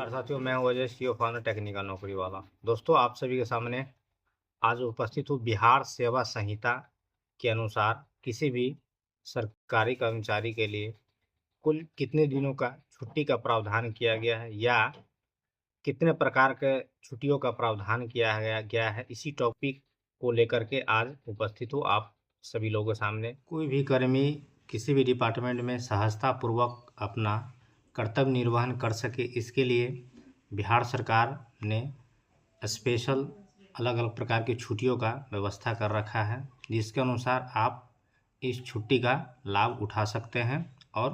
नमस्कार साथियों, मैं हूं अजय, सीईओ फाउंडर टेक्निकल नौकरी वाला। दोस्तों, आप सभी के सामने आज उपस्थित हूँ बिहार सेवा संहिता के अनुसार किसी भी सरकारी कर्मचारी के लिए कुल कितने दिनों का छुट्टी का प्रावधान किया गया है या कितने प्रकार के छुट्टियों का प्रावधान किया गया है। इसी टॉपिक को लेकर के आज उपस्थित हूँ आप सभी लोगों के सामने। कोई भी कर्मी किसी भी डिपार्टमेंट में सहजतापूर्वक अपना कर्तव्य निर्वहन कर सके, इसके लिए बिहार सरकार ने स्पेशल अलग अलग प्रकार की छुट्टियों का व्यवस्था कर रखा है, जिसके अनुसार आप इस छुट्टी का लाभ उठा सकते हैं और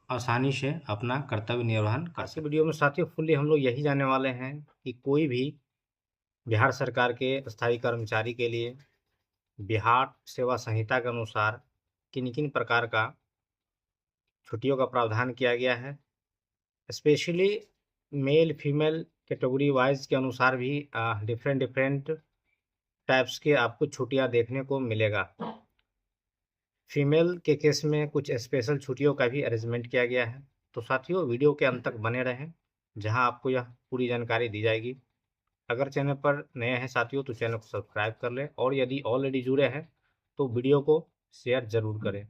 आसानी से अपना कर्तव्य निर्वहन कर सकते हैं। वीडियो में साथियों फुल्ली हम लोग यही जानने वाले हैं कि कोई भी बिहार सरकार के स्थायी कर्मचारी के लिए बिहार सेवा संहिता के अनुसार किन किन प्रकार का छुट्टियों का प्रावधान किया गया है। Specially male female category wise के अनुसार भी डिफरेंट टाइप्स के आपको छुट्टियां देखने को मिलेगा। फीमेल के केस में कुछ स्पेशल छुट्टियों का भी अरेंजमेंट किया गया है। तो साथियों, वीडियो के अंत तक बने रहें, जहां आपको यह पूरी जानकारी दी जाएगी। अगर चैनल पर नए हैं साथियों तो चैनल को सब्सक्राइब कर लें, और यदि ऑलरेडी जुड़े हैं तो वीडियो को शेयर जरूर करें।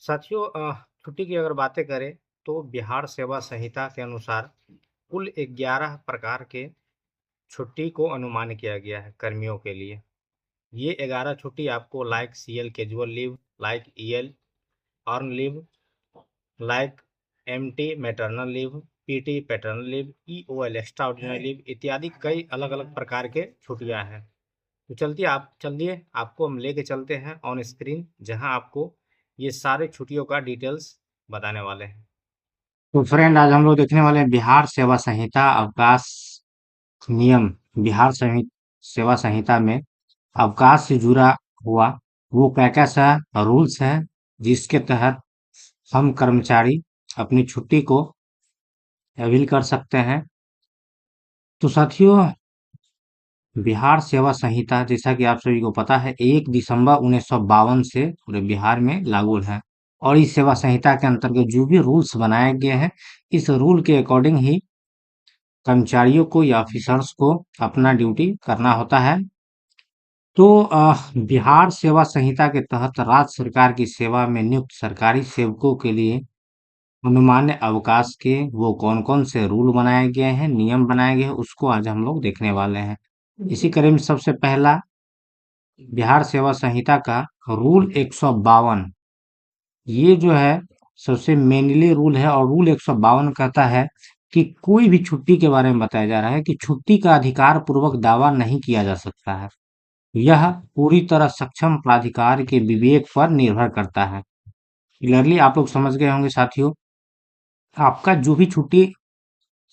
साथियों, छुट्टी की अगर बातें करें तो बिहार सेवा संहिता के अनुसार कुल 11 प्रकार के छुट्टी को अनुमान किया गया है कर्मियों के लिए। ये 11 छुट्टी आपको like CL casual leave, like EL earn leave, like MT maternal leave, PT paternal leave, EOL extraordinary leave इत्यादि कई अलग अलग प्रकार के छुट्टियां हैं। तो चलिए आपको हम लेके चलते हैं ऑन स्क्रीन, जहां आपको ये सारे छुट्टियों का डिटेल्स बताने वाले हैं। तो फ्रेंड, आज हम लोग देखने वाले हैं बिहार सेवा संहिता अवकाश नियम। बिहार सेवा संहिता में अवकाश से जुड़ा हुआ वो क्या क्या सा रूल्स है, जिसके तहत हम कर्मचारी अपनी छुट्टी को अवील कर सकते हैं। तो साथियों, बिहार सेवा संहिता जैसा कि आप सभी को पता है 1 दिसंबर 1952 से पूरे बिहार में लागू है, और इस सेवा संहिता के अंतर्गत जो भी रूल्स बनाए गए हैं, इस रूल के अकॉर्डिंग ही कर्मचारियों को या ऑफिसर्स को अपना ड्यूटी करना होता है। तो बिहार सेवा संहिता के तहत राज्य सरकार की सेवा में नियुक्त सरकारी सेवकों के लिए अनुमान्य अवकाश के वो कौन-कौन से रूल बनाए गए हैं, नियम बनाए गए हैं, उसको आज हम लोग देखने वाले हैं। इसी क्रम में सबसे पहला बिहार सेवा संहिता का रूल 152, ये जो है सबसे मेनली रूल है, और रूल 152 कहता है कि कोई भी छुट्टी के बारे में बताया जा रहा है कि छुट्टी का अधिकार पूर्वक दावा नहीं किया जा सकता है। यह पूरी तरह सक्षम प्राधिकार के विवेक पर निर्भर करता है। क्लियरली आप लोग समझ गए होंगे साथियों। आपका जो भी छुट्टी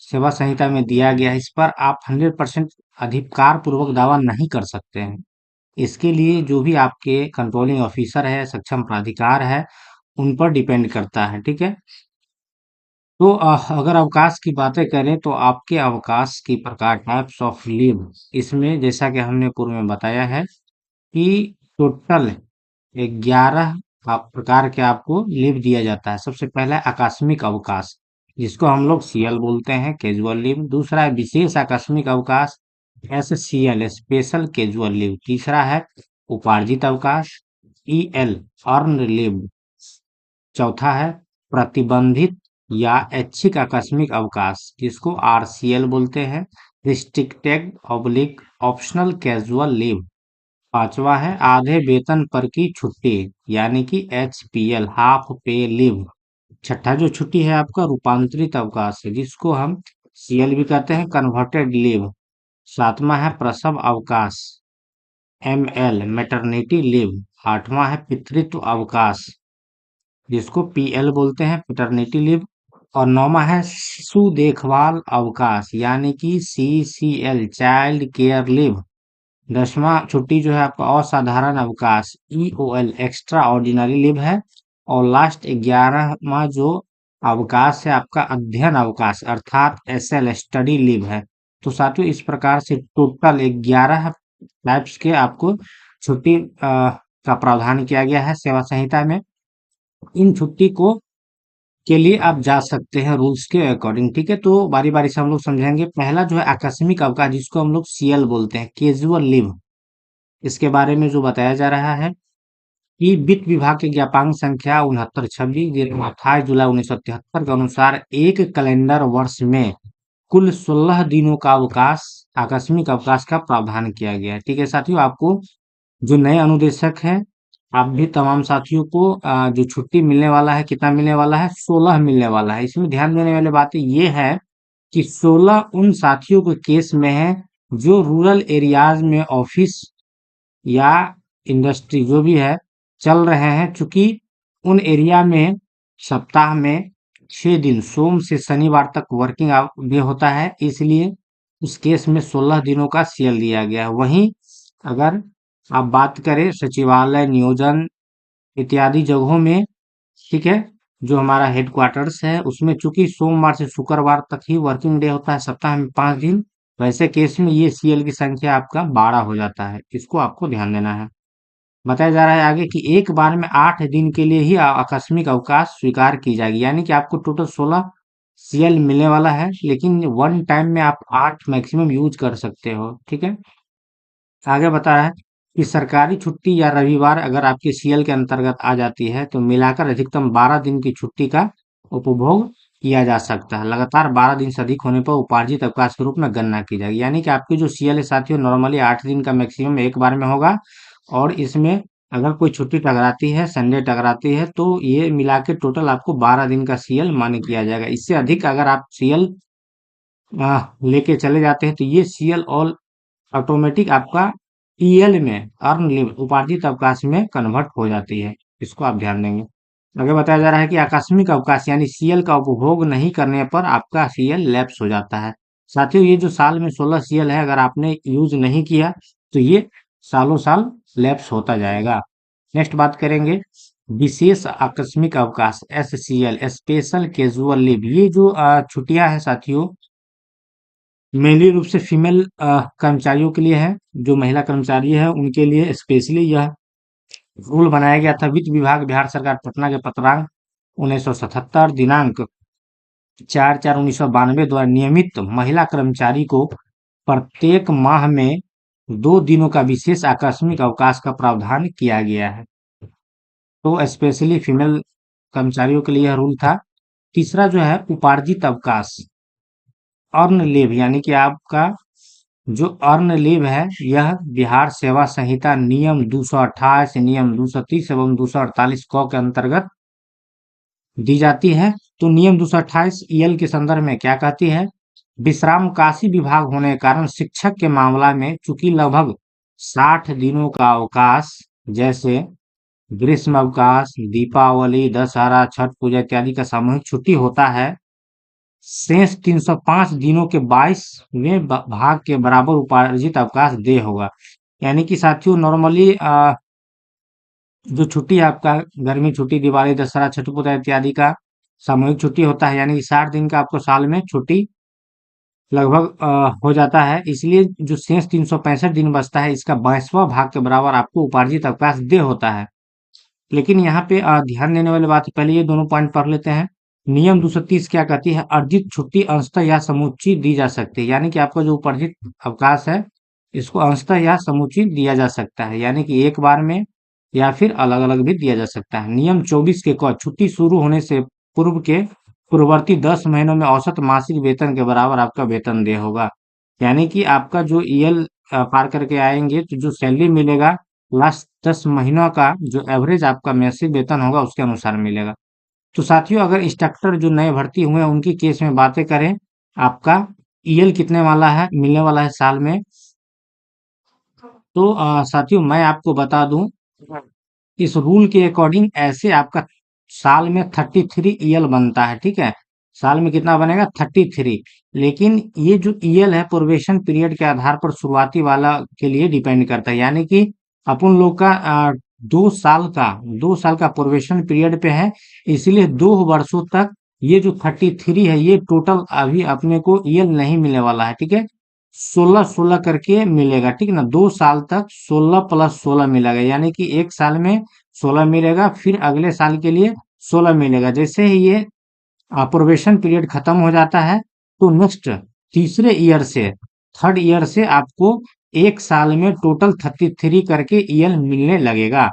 सेवा संहिता में दिया गया है, इस पर आप 100% अधिकार पूर्वक दावा नहीं कर सकते हैं। इसके लिए जो भी आपके कंट्रोलिंग ऑफिसर है, सक्षम प्राधिकार है, उन पर डिपेंड करता है। ठीक है। तो अगर अवकाश की बातें करें तो आपके अवकाश की प्रकार टाइप्स ऑफ लीव, इसमें जैसा कि हमने पूर्व में बताया है कि टोटल 11 प्रकार के आपको लीव दिया जाता है। सबसे पहला है आकस्मिक अवकाश, जिसको हम लोग सीएल बोलते हैं, कैजुअल लीव। दूसरा है विशेष आकस्मिक अवकाश, एससीएल स्पेशल कैजुअल लीव। तीसरा है उपार्जित अवकाश, ईएल अर्न लीव। चौथा है प्रतिबंधित या ऐच्छिक आकस्मिक अवकाश, जिसको आरसीएल बोलते हैं, restricted oblique optional casual leave. पांचवा है आधे वेतन पर की छुट्टी, यानी कि एचपीएल हाफ पे लीव। छठा जो छुट्टी है आपका रूपांतरित अवकाश है, जिसको हम सीएल भी कहते हैं, कन्वर्टेड लीव। सातवां है प्रसव अवकाश, एमएल मैटरनिटी लीव। आठवां है पितृत्व अवकाश, जिसको पीएल बोलते हैं, पैटर्निटी लीव। और नौवां है शिशु देखभाल अवकाश, यानी कि सीसीएल चाइल्ड केयर लीव। 10वां छुट्टी जो है आपका असाधारण अवकाश, ईओएल एक्स्ट्रा ऑर्डिनरी लीव है। और लास्ट 11वां जो अवकाश है आपका अध्ययन अवकाश, अर्थात एसएल स्टडी लीव है। तो साथियों, इस प्रकार से टोटल 11 टाइप्स के आपको छुट्टी का प्रावधान किया गया है सेवा संहिता में। इन छुट्टी को के लिए आप जा सकते हैं रूल्स के अकॉर्डिंग। ठीक है, तो बारी बारी से हम लोग समझेंगे। पहला जो है आकस्मिक अवकाश, जिसको हम लोग सीएल बोलते हैं, कैजुअल लीव। इसके बारे में जो बताया जा रहा है कि वित्त विभाग के ज्ञापांक संख्या 6926 दिनांक 28 जुलाई 1973 के अनुसार एक कैलेंडर वर्ष में कुल 16 दिनों का अवकाश, आकस्मिक अवकाश का प्रावधान किया गया है। ठीक है साथियों, आपको जो नए अनुदेशक हैं, आप भी तमाम साथियों को जो छुट्टी मिलने वाला है, कितना मिलने वाला है, 16 मिलने वाला है। इसमें ध्यान देने वाली बात ये है कि 16 उन साथियों के केस में है जो रूरल एरियाज में ऑफिस या इंडस्ट्री जो भी है चल रहे हैं, चूंकि उन एरिया में सप्ताह में 6 दिन सोम से शनिवार तक वर्किंग डे होता है, इसलिए उस केस में 16 दिनों का सीएल दिया गया है। वहीं अगर आप बात करें सचिवालय, नियोजन इत्यादि जगहों में, ठीक है, जो हमारा हेडक्वार्टर्स है उसमें चूंकि सोमवार से शुक्रवार तक ही वर्किंग डे होता है, सप्ताह में 5 दिन, वैसे केस में ये सीएल की संख्या आपका 12 हो जाता है। इसको आपको ध्यान देना है। बताया जा रहा है आगे कि एक बार में 8 दिन के लिए ही आकस्मिक अवकाश स्वीकार की जाएगी, यानी कि आपको टोटल 16 सीएल मिलने वाला है, लेकिन वन टाइम में आप 8 मैक्सिमम यूज कर सकते हो। ठीक है, आगे बता रहा है कि सरकारी छुट्टी या रविवार अगर आपके सीएल के अंतर्गत आ जाती है तो मिलाकर अधिकतम 12 दिन की छुट्टी का उपभोग किया जा सकता है। लगातार 12 दिन से अधिक होने पर उपार्जित अवकाश के रूप में गणना की जाएगी, यानी कि आपकी जो सीएल है साथियों, नॉर्मली 8 दिन का मैक्सिमम एक बार में होगा, और इसमें अगर कोई छुट्टी टकराती है, संडे टकराती है, तो ये मिला के टोटल आपको 12 दिन का सीएल मान्य किया जाएगा। इससे अधिक अगर आप सीएल लेके चले जाते हैं तो ये सीएल ऑल ऑटोमेटिक आपका ईएल में, अर्न लीव, उपार्जित अवकाश में कन्वर्ट हो जाती है। इसको आप ध्यान देंगे। आगे बताया जा रहा है कि आकस्मिक अवकाश यानी सीएल का उपभोग नहीं करने पर आपका सीएल लैप्स हो जाता है। साथियों, ये जो साल में 16 सीएल है, अगर आपने यूज नहीं किया तो ये सालों साल लैप्स होता जाएगा। नेक्स्ट बात करेंगे विशेष आकस्मिक अवकाश, एससीएल, स्पेशल कैजुअल लीव। ये जो छुट्टियां हैं साथियों, मेनली रूप से फीमेल कर्मचारियों के लिए है। जो महिला कर्मचारी है उनके लिए स्पेशली यह रूल बनाया गया था। वित्त विभाग बिहार सरकार पटना के पत्रांक 1977 दिनांक 4/4/1992 द्वारा नियमित महिला कर्मचारी को प्रत्येक माह में 2 दिनों का विशेष आकस्मिक अवकाश का प्रावधान किया गया है। तो स्पेशली फीमेल कर्मचारियों के लिए यह रूल था। तीसरा जो है उपार्जित अवकाश, अर्न लीव, यानी कि आपका जो अर्न लीव है यह बिहार सेवा संहिता नियम 228, नियम 230 एवं 248 क के अंतर्गत दी जाती है। तो नियम 228 ईएल के संदर्भ में क्या कहती है, विश्रामकाशी विभाग होने के कारण शिक्षक के मामला में चूंकि लगभग 60 दिनों का अवकाश, जैसे ग्रीष्म अवकाश, दीपावली, दशहरा, छठ पूजा इत्यादि का सामूहिक छुट्टी होता है, शेष 305 दिनों के 22वें भाग के बराबर उपार्जित अवकाश देय होगा। यानी कि साथियों नॉर्मली जो छुट्टी है आपका, गर्मी छुट्टी, दिवाली, दशहरा, छठ पूजा इत्यादि का सामूहिक छुट्टी होता है, यानी कि 60 दिन का आपको साल में छुट्टी लगभग हो जाता है। इसलिए जो शेष 365 दिन बचता है, इसका 22वां भाग के बराबर आपको उपार्जित अवकाश देय होता है। लेकिन यहाँ पे ध्यान देने वाली बात, पहले ये दोनों पॉइंट पढ़ लेते हैं। नियम 230 क्या कहती है, अर्जित छुट्टी अंशतः या समुच्चय दी जा सकती है, यानी कि आपका जो उपार्जित अवकाश है इसको अंशतः या समुच्चय दिया जा सकता है, यानी कि एक बार में या फिर अलग अलग भी दिया जा सकता है। नियम 24 के क, छुट्टी शुरू होने से पूर्व के पूर्ववर्ती 10 महीनों में औसत मासिक वेतन के बराबर आपका वेतन देय होगा। यानी कि आपका जो ईएल पार करके आएंगे तो जो सैलरी मिलेगा लास्ट 10 महीनों का जो एवरेज आपका मासिक वेतन होगा उसके अनुसार मिलेगा। तो साथियों अगर इंस्ट्रक्टर जो नए भर्ती हुए हैं उनकी केस में बातें करें, आपका ईएल कितने वाला है, मिलने वाला है साल में, तो साथियों मैं आपको बता दूं, इस रूल के अकॉर्डिंग ऐसे आपका साल में 33 ईएल बनता है। ठीक है, साल में कितना बनेगा, 33। लेकिन ये जो ईएल है प्रोबेशन पीरियड के आधार पर शुरुआती वाला के लिए डिपेंड करता है, यानी कि अपन लोग का 2 साल का प्रोबेशन पीरियड पे है, इसलिए 2 वर्षों तक ये जो 33 है ये टोटल अभी अपने को ईएल नहीं मिलने वाला है। ठीक है, 16-16 करके मिलेगा। ठीक ना, 2 साल तक 16 + 16 मिलेगा, यानी कि एक साल में 16 मिलेगा, फिर अगले साल के लिए 16 मिलेगा। जैसे ही ये प्रोबेशन पीरियड खत्म हो जाता है तो नेक्स्ट तीसरे ईयर से थर्ड ईयर से आपको 1 साल में टोटल 33 करके ईएल मिलने लगेगा।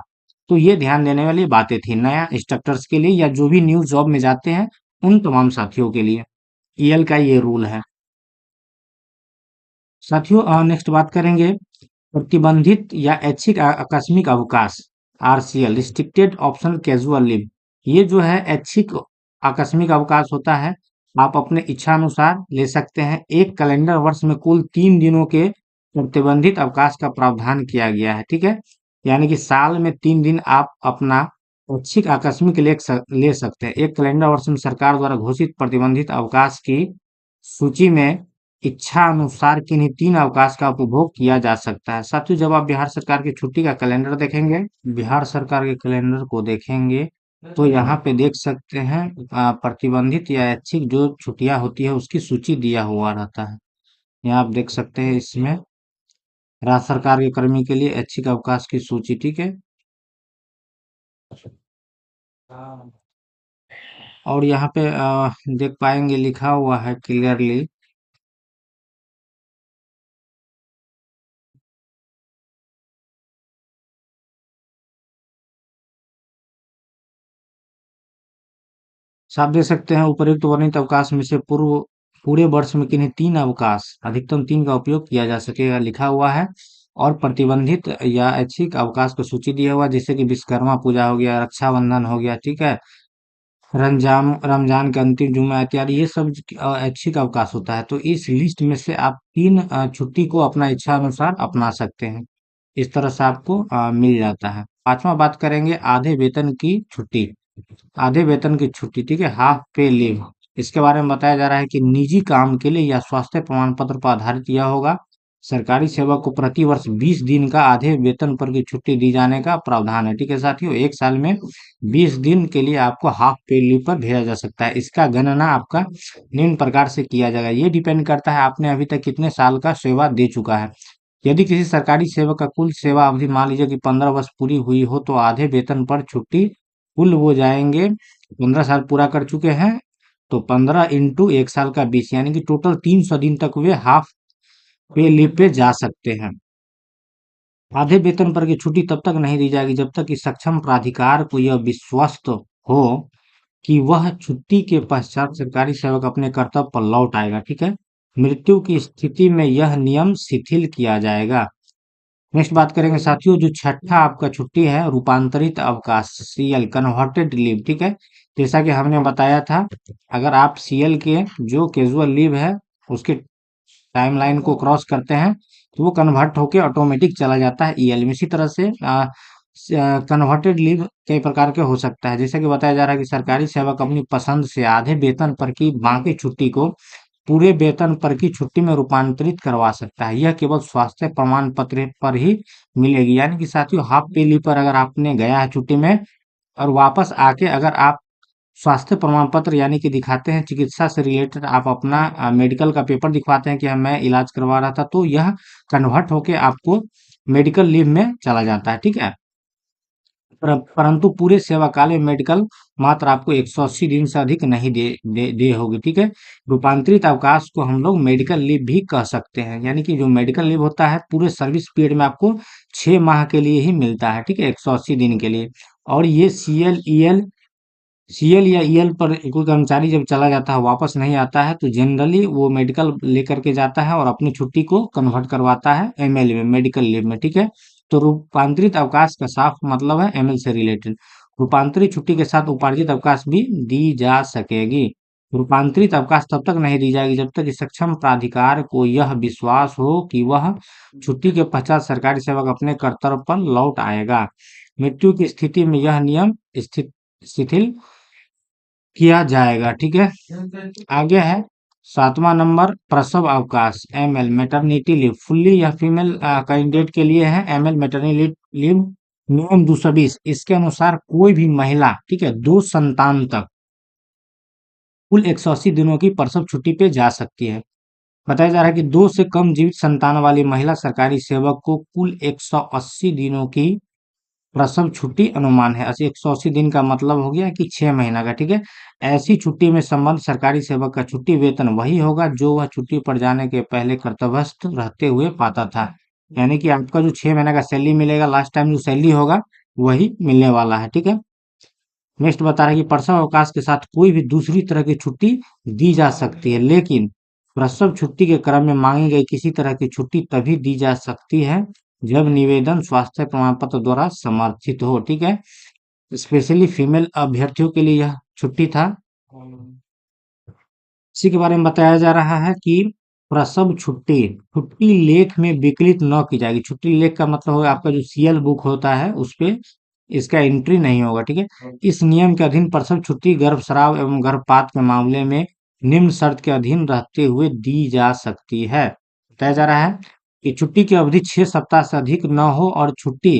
तो ये ध्यान देने वाली बातें थी नया इंस्ट्रक्टर्स के लिए या जो भी न्यू जॉब में जाते हैं उन तमाम साथियों के लिए ईएल का ये रूल है। साथियों नेक्स्ट बात करेंगे प्रतिबंधित या ऐच्छिक आकस्मिक अवकाश RCL restricted optional casual leave. ये जो है ऐच्छिक आकस्मिक अवकाश होता है, आप अपने इच्छा अनुसार ले सकते हैं। एक कैलेंडर वर्ष में कुल 3 दिनों के प्रतिबंधित अवकाश का प्रावधान किया गया है, ठीक है। यानी कि साल में 3 दिन आप अपना ऐच्छिक आकस्मिक ले सकते हैं। एक कैलेंडर वर्ष में सरकार द्वारा घोषित प्रतिबंधित अवकाश की सूची में इच्छा अनुसार किन्हीं 3 अवकाश का उपभोग किया जा सकता है। साथियों जब आप बिहार सरकार की छुट्टी का कैलेंडर देखेंगे, बिहार सरकार के कैलेंडर को देखेंगे तो यहाँ पे देख सकते हैं प्रतिबंधित या ऐच्छिक जो छुट्टियां होती है उसकी सूची दिया हुआ रहता है। यहाँ आप देख सकते हैं इसमें राज्य सरकार के कर्मी के लिए ऐच्छिक अवकाश की सूची, ठीक है। और यहाँ पे देख पाएंगे लिखा हुआ है क्लियरली साफ देख सकते हैं उपरोक्त वर्णित अवकाश में से पूरे वर्ष में किन्हीं 3 अवकाश अधिकतम 3 का उपयोग किया जा सकेगा लिखा हुआ है। और प्रतिबंधित या ऐच्छिक अवकाश को सूची दिया हुआ है, जैसे कि विश्वकर्मा पूजा हो गया, रक्षाबंधन हो गया, ठीक है, रमजान रमजान के अंतिम जुमा इत्यादि ये सब ऐच्छिक अवकाश होता है। तो इस लिस्ट में से आप 3 छुट्टी को अपना इच्छा अनुसार अपना सकते हैं। इस तरह से आपको मिल जाता है। पांचवा बात करेंगे आधे वेतन की छुट्टी। आधे वेतन की छुट्टी, ठीक है, हाफ पे लीव। इसके बारे में बताया जा रहा है कि निजी काम के लिए या स्वास्थ्य प्रमाण पत्र पर आधारित यह होगा। सरकारी सेवक को प्रति वर्ष 20 दिन का आधे वेतन पर की छुट्टी दी जाने का प्रावधान है, ठीक है साथियों। एक साल में 20 दिन के लिए आपको हाफ पे लीव पर भेजा जा सकता है। इसका गणना आपका निम्न प्रकार से किया जाएगा। ये डिपेंड करता है आपने अभी तक कितने साल का सेवा दे चुका है। यदि किसी सरकारी सेवक का कुल सेवा अवधि मान लीजिए कि 15 वर्ष पूरी हुई हो तो आधे वेतन पर छुट्टी कुल वो जाएंगे 15 साल पूरा कर चुके हैं तो 15 × 1 साल का 20 यानी कि टोटल 300 दिन तक वे हाफ पे लीव पे जा सकते हैं। आधे वेतन पर की छुट्टी तब तक नहीं दी जाएगी जब तक कि सक्षम प्राधिकार को यह विश्वस्त हो कि वह छुट्टी के पश्चात सरकारी सेवक अपने कर्तव्य पर लौट आएगा, ठीक है। मृत्यु की स्थिति में यह नियम शिथिल किया जाएगा। नेक्स्ट बात करेंगे साथियों जो छठा आपका छुट्टी है रूपांतरित अवकाश सीएल कन्वर्टेड लीव, ठीक है। जैसा कि हमने बताया था अगर आप सीएल के जो कैजुअल लीव है उसके टाइमलाइन को क्रॉस करते हैं तो वो कन्वर्ट होके ऑटोमेटिक चला जाता है ईएल में। इसी तरह से कन्वर्टेड लीव कई प्रकार के हो सकता है, जैसे कि बताया जा रहा है कि सरकारी सेवक अपनी पसंद से आधे वेतन पर की बाकी छुट्टी को पूरे वेतन पर की छुट्टी में रूपांतरित करवा सकता है। यह केवल स्वास्थ्य प्रमाण पत्र पर ही मिलेगी। यानी कि साथियों हाफ पे लीव पर अगर आपने गया है छुट्टी में और वापस आके अगर आप स्वास्थ्य प्रमाण पत्र यानी कि दिखाते हैं चिकित्सा से रिलेटेड आप अपना मेडिकल का पेपर दिखवाते हैं कि मैं इलाज करवा रहा था तो यह कन्वर्ट होके आपको मेडिकल लीव में चला जाता है, ठीक है। परंतु पूरे सेवा काल में मेडिकल मात्र आपको 180 दिन से अधिक नहीं दे होगी, ठीक है। रूपांतरित अवकाश को हम लोग मेडिकल लीव भी कह सकते हैं। यानी कि जो मेडिकल लीव होता है पूरे सर्विस पीरियड में आपको 6 माह के लिए ही मिलता है, ठीक है, 180 दिन के लिए। और ये सीएल या ईएल पर कोई कर्मचारी जब चला जाता है वापस नहीं आता है तो जनरली वो मेडिकल लेकर के जाता है और अपनी छुट्टी को कन्वर्ट करवाता है एमएल में मेडिकल लीव में, ठीक है। तो रूपांतरित अवकाश का साफ मतलब है एमएल से रिलेटेड। रूपांतरित छुट्टी के साथ उपार्जित अवकाश भी दी जा सकेगी। रूपांतरित अवकाश तब तक नहीं दी जाएगी जब तक कि सक्षम प्राधिकार को यह विश्वास हो कि वह छुट्टी के पश्चात सरकारी सेवक अपने कर्तव्य पर लौट आएगा। मृत्यु की स्थिति में यह नियम शिथिल किया जाएगा, ठीक है। आगे है 7वां नंबर प्रसव अवकाश एमएल मैटरनिटी लीव फुल्ली या फीमेल कैंडिडेट के लिए है। एमएल मैटरनिटी लीव नियम 220 इसके अनुसार कोई भी महिला, ठीक है, 2 संतान तक कुल 180 दिनों की प्रसव छुट्टी पे जा सकती है। बताया जा रहा है कि 2 से कम जीवित संतान वाली महिला सरकारी सेवक को कुल 180 दिनों की प्रसव छुट्टी अनुमान है। 180 दिन का मतलब हो गया कि 6 महीना का, ठीक है। ऐसी छुट्टी में संबंध सरकारी सेवक का छुट्टी वेतन वही होगा जो वह छुट्टी पर जाने के पहले कर्तव्यस्थ रहते हुए पाता था। यानी कि आपका जो 6 महीना का सैलरी मिलेगा, लास्ट टाइम जो सैलरी होगा वही मिलने वाला है, ठीक है। नेक्स्ट बता रहा है कि प्रसव अवकाश के साथ कोई भी दूसरी तरह की छुट्टी दी जा सकती है, लेकिन प्रसव छुट्टी के क्रम में मांगी गई किसी तरह की छुट्टी तभी दी जा सकती है जब निवेदन स्वास्थ्य प्रमाण पत्र द्वारा समर्थित हो, ठीक है। स्पेशली फीमेल अभ्यर्थियों के लिए यह छुट्टी था। इसी के बारे में बताया जा रहा है कि प्रसव छुट्टी छुट्टी लेख में विकलित न की जाएगी। छुट्टी लेख का मतलब होगा आपका जो सीएल बुक होता है उस पे इसका एंट्री नहीं होगा, ठीक है। इस नियम के अधीन प्रसव छुट्टी गर्भस्राव एवं गर्भपात के मामले में निम्न शर्त के अधीन रहते हुए दी जा सकती है। बताया जा रहा है कि छुट्टी की अवधि 6 सप्ताह से अधिक न हो और छुट्टी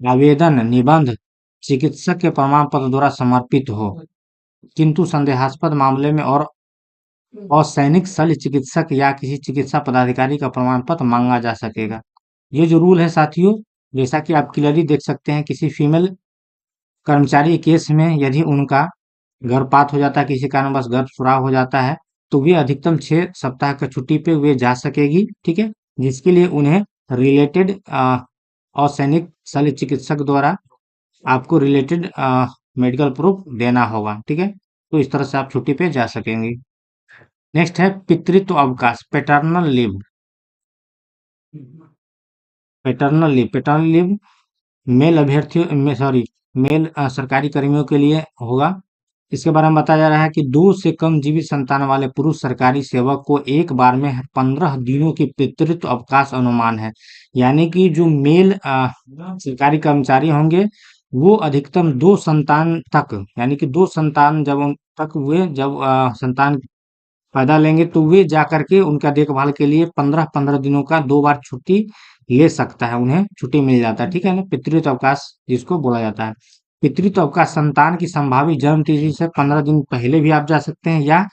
आवेदन निबंध चिकित्सक के प्रमाण पत्र द्वारा समर्पित हो, किंतु संदेहास्पद मामले में और सैनिक शल्य चिकित्सक या किसी चिकित्सा पदाधिकारी का प्रमाण पत्र मांगा जा सकेगा। ये जो रूल है साथियों, जैसा कि आप क्लियरली देख सकते हैं, किसी फीमेल कर्मचारी के केस में यदि उनका गर्भपात हो जाता है, किसी कारणवश गर्भस्राव हो जाता है, तो वे अधिकतम 6 सप्ताह का छुट्टी पे वे जा सकेगी, ठीक है। जिसके लिए उन्हें रिलेटेड असैनिक शल्य चिकित्सक द्वारा आपको रिलेटेड मेडिकल प्रूफ देना होगा, ठीक है। तो इस तरह से आप छुट्टी पे जा सकेंगे। नेक्स्ट है पितृत्व अवकाश, paternal leave. Paternal leave male अभ्यर्थियों में, सॉरी, मेल सरकारी कर्मियों के लिए होगा। इसके बारे में बताया जा रहा है कि 2 से कम जीवित संतान वाले पुरुष सरकारी सेवक को एक बार में 15 दिनों की पितृत्व अवकाश अनुमान है। यानी कि जो मेल सरकारी कर्मचारी होंगे वो अधिकतम 2 संतान तक, यानी कि 2 संतान जब संतान पैदा लेंगे तो वे जा करके उनका देखभाल के लिए 15-15 दिनों का 2 बार छुट्टी ले सकता है, उन्हें छुट्टी मिल जाता है, ठीक है ना। पितृत्व अवकाश जिसको बोला जाता है। पितृत्व अवकाश संतान की संभावित जन्म तिथि से 15 दिन पहले भी आप जा सकते हैं या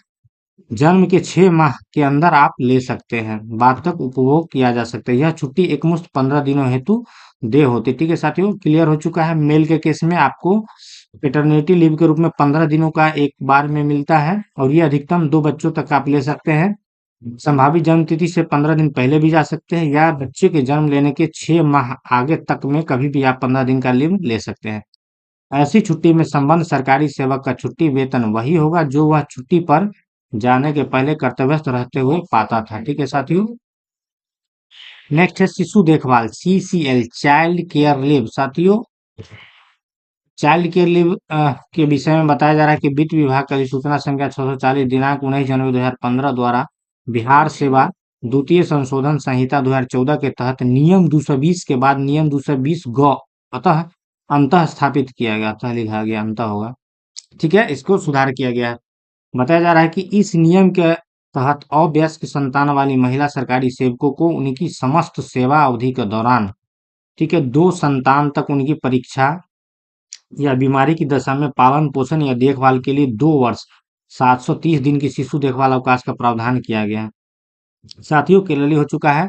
जन्म के 6 माह के अंदर आप ले सकते हैं, बाद तक उपभोग किया जा सकता है। यह छुट्टी एकमुश्त 15 दिनों हेतु दे होती, ठीक है साथियों। क्लियर हो चुका है। मेल के केस में आपको पेटर्निटी लीव के रूप में 15 दिनों का एक बार में मिलता है और ये अधिकतम 2 बच्चों तक आप ले सकते हैं। संभावित जन्म तिथि से 15 दिन पहले भी जा सकते हैं या बच्चे के जन्म लेने के 6 माह आगे तक में कभी भी आप 15 दिन का लीव ले सकते हैं। ऐसी छुट्टी में संबंध सरकारी सेवक का छुट्टी वेतन वही होगा जो वह छुट्टी पर जाने के पहले कर्तव्यस्थ रहते हुए पाता था, ठीक है साथियों। नेक्स्ट है शिशु देखभाल, CCL, चाइल्ड केयर लीव। साथियों, चाइल्ड केयर लीव के विषय में बताया जा रहा है कि वित्त विभाग का अधिसूचना संख्या 640 दिनांक 19 जनवरी 2015 द्वारा बिहार सेवा द्वितीय संशोधन संहिता 2014 के तहत नियम 220 के बाद नियम 220 ग अतः अंतः स्थापित किया गया, अतः लिखा गया, अंतः होगा, ठीक है। इसको सुधार किया गया है। बताया जा रहा है कि इस नियम के तहत अवयस्क संतान वाली महिला सरकारी सेवकों को उनकी समस्त सेवा अवधि के दौरान, ठीक है, 2 संतान तक उनकी परीक्षा या बीमारी की दशा में पालन पोषण या देखभाल के लिए 2 वर्ष 730 दिन की शिशु देखभाल अवकाश का प्रावधान किया गया है। साथियों, क्लियरली हो चुका है।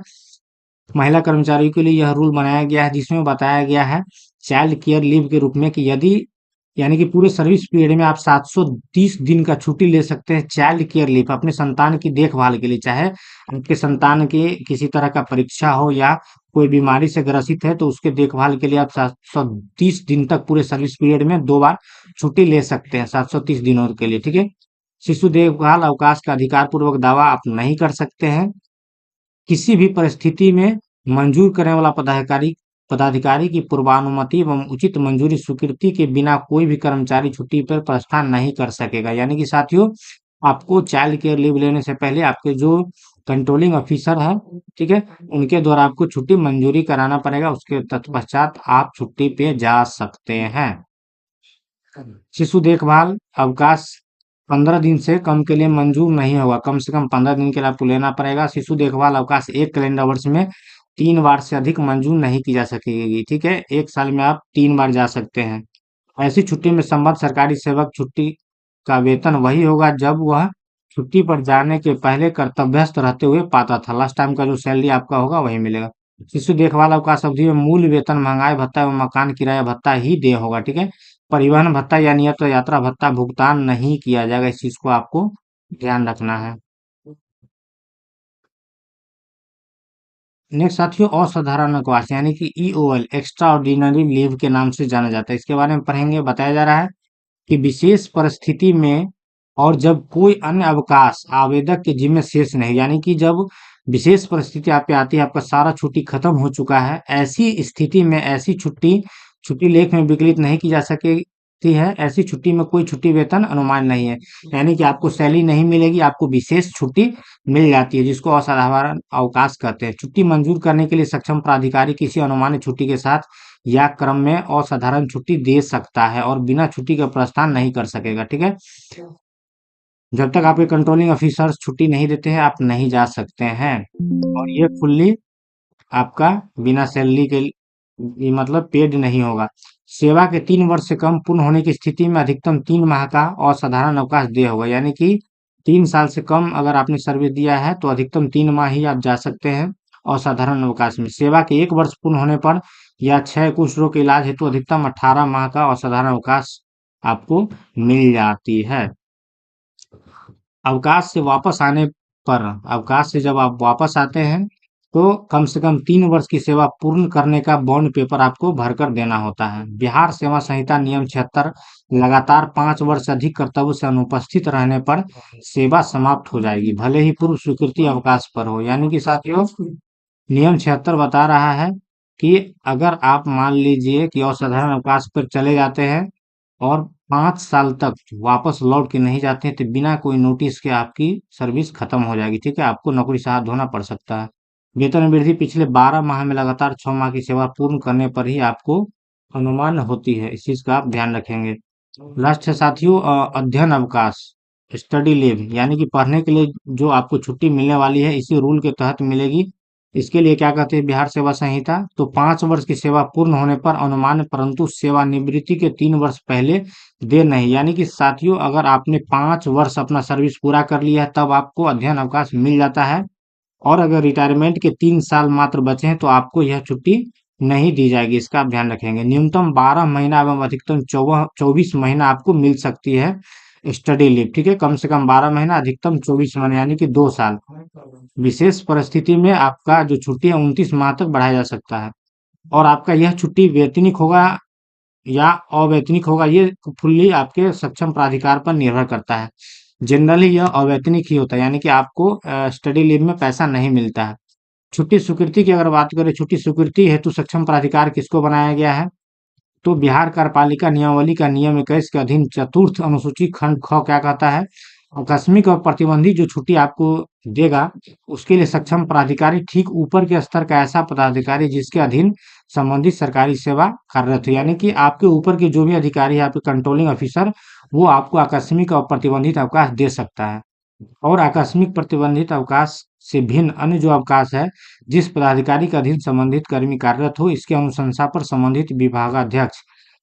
महिला कर्मचारियों के लिए यह रूल बनाया गया है जिसमें बताया गया है चाइल्ड केयर लीव के रूप में कि यदि, यानी कि पूरे सर्विस पीरियड में आप 730 दिन का छुट्टी ले सकते हैं चाइल्ड केयर लीव अपने संतान की देखभाल के लिए, चाहे आपके संतान के किसी तरह का परीक्षा हो या कोई बीमारी से ग्रसित है तो उसके देखभाल के लिए आप 730 दिन तक पूरे सर्विस पीरियड में 2 बार छुट्टी ले सकते हैं 730 दिनों के लिए, ठीक है। शिशु देखभाल अवकाश का अधिकार पूर्वक दावा आप नहीं कर सकते हैं। किसी भी परिस्थिति में मंजूर करने वाला पदाधिकारी पदाधिकारी की पूर्वानुमति एवं उचित मंजूरी स्वीकृति के बिना कोई भी कर्मचारी छुट्टी पर प्रस्थान नहीं कर सकेगा। यानी कि साथियों, आपको चाइल्ड केयर लीव लेने से पहले आपके जो कंट्रोलिंग ऑफिसर है, ठीक है, उनके द्वारा आपको छुट्टी मंजूरी कराना पड़ेगा। उसके तत्पश्चात आप छुट्टी पे जा सकते हैं। शिशु देखभाल अवकाश 15 दिन से कम के लिए मंजूर नहीं होगा, कम से कम 15 दिन के लिए आपको लेना पड़ेगा। शिशु देखभाल अवकाश एक कैलेंडर वर्ष में 3 बार से अधिक मंजूर नहीं की जा सकेगी, ठीक है। एक साल में आप 3 बार जा सकते हैं। ऐसी छुट्टी में संबद्ध सरकारी सेवक छुट्टी का वेतन वही होगा जब वह छुट्टी पर जाने के पहले कर्तव्यस्थ रहते हुए पाता था। लास्ट टाइम का जो सैलरी आपका होगा वही मिलेगा। शिशु देखभाल अवकाश अवधि में मूल वेतन, महंगाई भत्ता एवं मकान किराया भत्ता ही देय होगा, ठीक है। परिवहन भत्ता या नियत यात्रा भत्ता भुगतान नहीं किया जाएगा, इस चीज को आपको ध्यान रखना है। नेक्स्ट साथियों, असाधारण अवकाश यानी कि ईओएल, एक्स्ट्रा ऑर्डिनरी लीव के नाम से जाना जाता है। इसके बारे में पढ़ेंगे। बताया जा रहा है कि विशेष परिस्थिति में और जब कोई अन्य अवकाश आवेदक के जिम्मे शेष नहीं, यानी कि जब विशेष परिस्थिति आप पे आती है, आपका सारा छुट्टी खत्म हो चुका है, ऐसी स्थिति में ऐसी छुट्टी छुट्टी लेख में विकलित नहीं की जा सकती है। ऐसी छुट्टी में कोई छुट्टी वेतन अनुमान नहीं है, यानी कि आपको सैलरी नहीं मिलेगी, आपको विशेष छुट्टी मिल जाती है, जिसको असाधारण अवकाश कहते हैं। छुट्टी मंजूर करने के लिए सक्षम प्राधिकारी किसी अनुमानित छुट्टी के साथ या क्रम में असाधारण छुट्टी दे सकता है और बिना छुट्टी का प्रस्थान नहीं कर सकेगा, ठीक है। जब तक आपके कंट्रोलिंग ऑफिसर छुट्टी नहीं देते हैं, आप नहीं जा सकते हैं। और ये फुल्ली आपका बिना सैलरी के ये मतलब पेड नहीं होगा। सेवा के 3 वर्ष से कम पूर्ण होने की स्थिति में अधिकतम 3 माह का असाधारण अवकाश दिया होगा, यानी कि 3 साल से कम अगर आपने सर्विस दिया है तो अधिकतम 3 माह ही आप जा सकते हैं असाधारण अवकाश में। सेवा के 1 वर्ष पूर्ण होने पर या 6 कुष्ठ रोग के इलाज हेतु अधिकतम 18 माह का असाधारण अवकाश आपको मिल जाती है। अवकाश से वापस आने पर, अवकाश से जब आप वापस आते हैं तो कम से कम 3 वर्ष की सेवा पूर्ण करने का बॉन्ड पेपर आपको भरकर देना होता है। बिहार सेवा संहिता नियम 76 लगातार 5 वर्ष अधिक कर्तव्य से अनुपस्थित रहने पर सेवा समाप्त हो जाएगी, भले ही पूर्व स्वीकृति अवकाश पर हो। यानी कि साथियों, नियम 76 बता रहा है कि अगर आप मान लीजिए कि असाधारण अवकाश पर चले जाते हैं और 5 साल तक वापस लौट के नहीं जाते हैं, तो बिना कोई नोटिस के आपकी सर्विस खत्म हो जाएगी, ठीक है। आपको नौकरी से हाथ धोना पड़ सकता है। वेतन वृद्धि पिछले 12 माह में लगातार 6 माह की सेवा पूर्ण करने पर ही आपको अनुमान होती है, इस चीज का आप ध्यान रखेंगे। लास्ट है साथियों, अध्ययन अवकाश, स्टडी लीव, यानी कि पढ़ने के लिए जो आपको छुट्टी मिलने वाली है इसी रूल के तहत मिलेगी। इसके लिए क्या कहते हैं बिहार सेवा संहिता, तो 5 वर्ष की सेवा पूर्ण होने पर अनुमान, परंतु सेवानिवृत्ति के 3 वर्ष पहले देर नहीं। यानी कि साथियों, अगर आपने 5 वर्ष अपना सर्विस पूरा कर लिया है तब आपको अध्ययन अवकाश मिल जाता है, और अगर रिटायरमेंट के 3 साल मात्र बचे हैं तो आपको यह छुट्टी नहीं दी जाएगी, इसका आप ध्यान रखेंगे। न्यूनतम 12 महीना एवं अधिकतम 24 महीना आपको मिल सकती है स्टडी लीव, ठीक है। कम से कम 12 महीना, अधिकतम 24 महीना, यानी कि 2 साल। विशेष परिस्थिति में आपका जो छुट्टी है 29 माह तक बढ़ाया जा सकता है। और आपका यह छुट्टी वेतनिक होगा या अवैतनिक होगा, ये फुल्ली आपके सक्षम प्राधिकार पर निर्भर करता है। जनरली यह अवैतनिक ही होता है, यानी कि आपको स्टडी लीव में पैसा नहीं मिलता है। छुट्टी स्वीकृति की अगर बात करें, छुट्टी स्वीकृति हेतु सक्षम प्राधिकार किसको बनाया गया है, तो बिहार कार्यपालिका नियमावली का नियम 21 के अधीन चतुर्थ अनुसूची खंड ख क्या कहता है, आकस्मिक और प्रतिबंधित जो छुट्टी आपको देगा उसके लिए सक्षम प्राधिकारी ठीक ऊपर के स्तर का ऐसा पदाधिकारी जिसके अधीन संबंधित सरकारी सेवा कार्यरत हो, यानी कि आपके ऊपर के जो भी अधिकारी है, आपके कंट्रोलिंग ऑफिसर, वो आपको आकस्मिक और प्रतिबंधित अवकाश दे सकता है। और आकस्मिक प्रतिबंधित अवकाश से भिन्न अन्य जो अवकाश है, जिस पदाधिकारी के अधीन संबंधित कर्मी कार्यरत हो, इसकी अनुशंसा पर संबंधित विभागाध्यक्ष,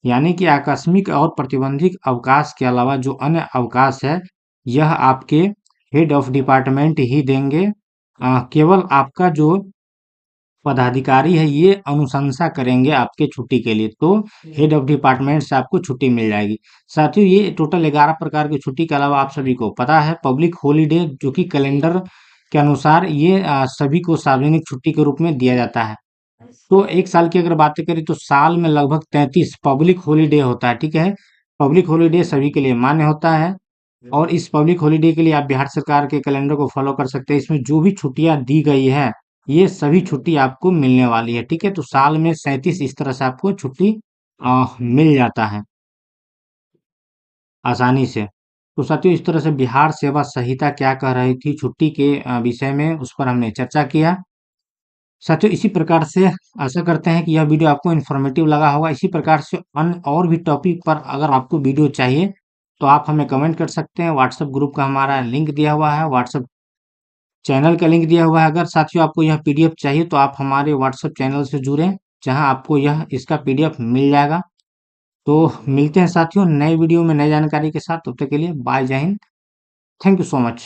यानी कि आकस्मिक और प्रतिबंधित अवकाश के अलावा जो अन्य अवकाश है यह आपके हेड ऑफ डिपार्टमेंट ही देंगे। केवल आपका जो पदाधिकारी है ये अनुशंसा करेंगे आपके छुट्टी के लिए, तो हेड ऑफ डिपार्टमेंट से आपको छुट्टी मिल जाएगी। साथियों, ये टोटल 11 प्रकार की छुट्टी के अलावा आप सभी को पता है पब्लिक हॉलीडे जो कि कैलेंडर के अनुसार ये सभी को सार्वजनिक छुट्टी के रूप में दिया जाता है। तो एक साल की अगर बातें करें तो साल में लगभग 33 पब्लिक हॉलीडे होता है, ठीक है। पब्लिक हॉलीडे सभी के लिए मान्य होता है, और इस पब्लिक हॉलीडे के लिए आप बिहार सरकार के कैलेंडर को फॉलो कर सकते हैं। इसमें जो भी छुट्टियां दी गई है ये सभी छुट्टी आपको मिलने वाली है, ठीक है। तो साल में 37 इस तरह से आपको छुट्टी मिल जाता है आसानी से। तो साथियों, इस तरह से बिहार सेवा संहिता क्या कह रही थी छुट्टी के विषय में, उस पर हमने चर्चा किया। साथियों, इसी प्रकार से आशा करते हैं कि यह वीडियो आपको इन्फॉर्मेटिव लगा होगा। इसी प्रकार से अन्य और भी टॉपिक पर अगर आपको वीडियो चाहिए तो आप हमें कमेंट कर सकते हैं। व्हाट्सएप ग्रुप का हमारा लिंक दिया हुआ है, व्हाट्सएप चैनल का लिंक दिया हुआ है। अगर साथियों आपको यह पीडीएफ चाहिए तो आप हमारे व्हाट्सएप चैनल से जुड़ें, जहां आपको यह इसका पीडीएफ मिल जाएगा। तो मिलते हैं साथियों नए वीडियो में नई जानकारी के साथ, तब तक के लिए बाय, जय Hind, thank you so much.